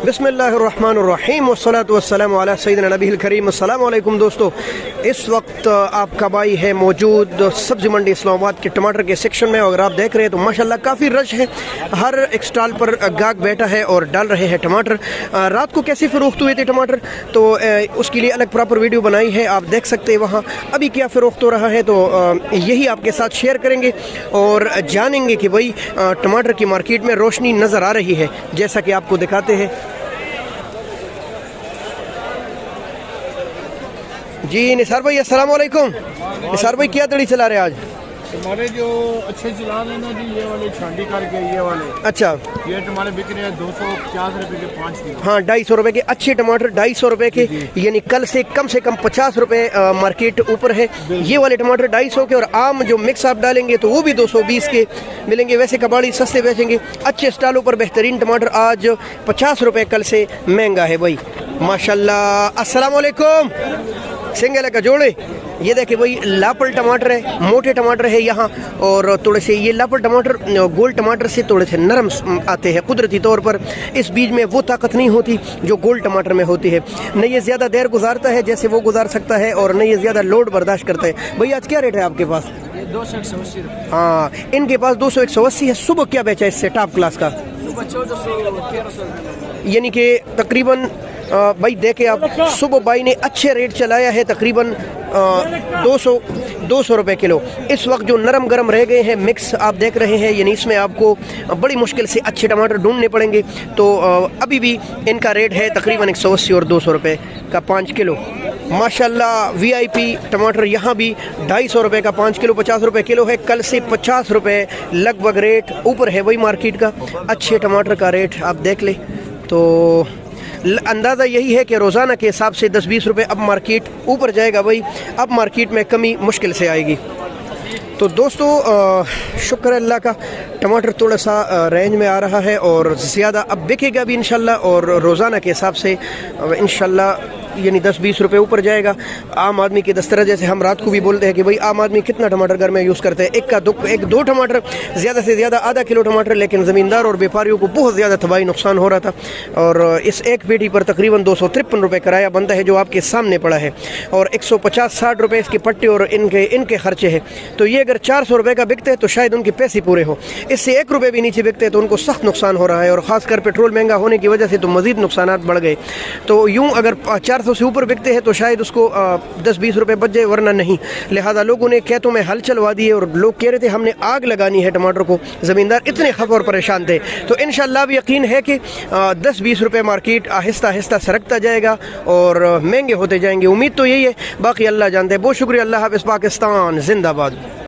बिस्मिल्लाहिर्रहमानिर्रहीम वस्सलातु वस्सलामु अला सय्यिदिना नबील करीम। अस्सलामु अलैकुम दोस्तों, इस वक्त आपका भाई है मौजूद सब्ज़ी मंडी इस्लामाबाद के टमाटर के सेक्शन में। अगर आप देख रहे हैं तो माशाल्लाह काफ़ी रश है, हर एक स्टॉल पर गाहक बैठा है और डाल रहे हैं टमाटर। रात को कैसे फ़रोख्त हुए थे टमाटर, तो उसके लिए अलग प्रॉपर वीडियो बनाई है, आप देख सकते हैं वहाँ अभी क्या फ़रोख्त हो रहा है। तो यही आपके साथ शेयर करेंगे और जानेंगे कि भाई टमाटर की मार्केट में रोशनी नज़र आ रही है, जैसा कि आपको दिखाते हैं। जी निसार भाई अस्सलाम वालेकुम। निसार भाई क्या तड़ी चला रहे आज? हमारे जो अच्छे चला रहे ना जी, ये वाले छांडी करके ये वाले। अच्छा, ये टमाटर बिक रहे हैं 250 रुपए के 5 किलो। हाँ, 250 रुपए के अच्छे टमाटर 250 रुपए के, यानी कल से कम 50 रुपए मार्केट ऊपर है। ये वाले टमाटर 250 के, और आम जो मिक्स आप डालेंगे तो वो भी 220 के मिलेंगे। वैसे कबाड़ी सस्ते बेचेंगे, अच्छे स्टॉलों पर बेहतरीन टमाटर आज 50 रुपए कल से महंगा है भाई माशाल्लाह। अस्सलाम वालेकुम। सिंगल का जोड़े, ये देखिए भाई लापल टमाटर है, मोटे टमाटर है यहाँ, और थोड़े से ये लापल टमाटर गोल्ड टमाटर से थोड़े से नरम आते हैं कुदरती तौर पर। इस बीज में वो ताकत नहीं होती जो गोल्ड टमाटर में होती है। न ये ज़्यादा देर गुजारता है जैसे वो गुजार सकता है, और न ये ज़्यादा लोड बर्दाश्त करता है। भैया आज क्या रेट है आपके पास? 280 रुपये। हाँ, इनके पास 280 है। सुबह क्या बेचा इससे टॉप क्लास का? 1400 यानी कि तकरीबन भाई देखे आप, सुबह भाई ने अच्छे रेट चलाया है, तकरीबन 200 रुपए किलो। इस वक्त जो नरम गरम रह गए हैं मिक्स आप देख रहे हैं, यानी इसमें आपको बड़ी मुश्किल से अच्छे टमाटर ढूंढने पड़ेंगे। तो अभी भी इनका रेट है तकरीबन 180 और 200 रुपए का 5 किलो माशाल्लाह। VIP टमाटर यहाँ भी 250 रुपए का 5 किलो 50 रुपए किलो है। कल से 50 रुपए लगभग रेट ऊपर है वही मार्केट का। अच्छे टमाटर का रेट आप देख ले तो अंदाज़ा यही है कि रोज़ाना के हिसाब से 10-20 रुपए अब मार्केट ऊपर जाएगा भाई। अब मार्केट में कमी मुश्किल से आएगी। तो दोस्तों शुक्र अल्लाह का, टमाटर थोड़ा सा रेंज में आ रहा है और ज़्यादा अब बिकेगा भी इंशाल्लाह, और रोज़ाना के हिसाब से इंशाल्लाह यानी 10-20 रुपए ऊपर जाएगा। आम आदमी के दस्तरज, जैसे हम रात को भी बोलते हैं कि भाई आम आदमी कितना टमाटर घर में यूज़ करते हैं, एक दो टमाटर, ज़्यादा से ज़्यादा आधा किलो टमाटर, लेकिन ज़मींदार और व्यापारियों को बहुत ज़्यादा तबाही नुकसान हो रहा था। और इस एक पेटी पर तकरीबन 253 रुपये किराया बनता है, जो आपके सामने पड़ा है, और 150-60 रुपये इसके पट्टे और इनके खर्चे हैं। तो ये अगर 400 रुपये का बिकते हैं तो शायद उनके पैसे पूरे हो। इससे 1 रुपये भी नीचे बिकते हैं तो उनको सख्त नुकसान हो रहा है, और ख़ासकर पेट्रोल महंगा होने की वजह से तो मज़ीद नुकसान बढ़ गए। तो यूँ अगर 400 से ऊपर बिकते हैं तो शायद उसको 10-20 रुपए बच जाए, वरना नहीं। लिहाजा लोगों ने खेतों में हल चलवा दिए, और लोग कह रहे थे हमने आग लगानी है टमाटर को, ज़मींदार इतने खफ और परेशान थे। तो इंशाअल्लाह अब यकीन है कि 10-20 रुपए मार्केट आहिस्ता आहिस्ता सरकता जाएगा और महंगे होते जाएंगे। उम्मीद तो यही है, बाकी अल्लाह जानते हैं। बहुत शुक्रिया। अल्लाह हाफ़िज़। पाकिस्तान जिंदाबाद।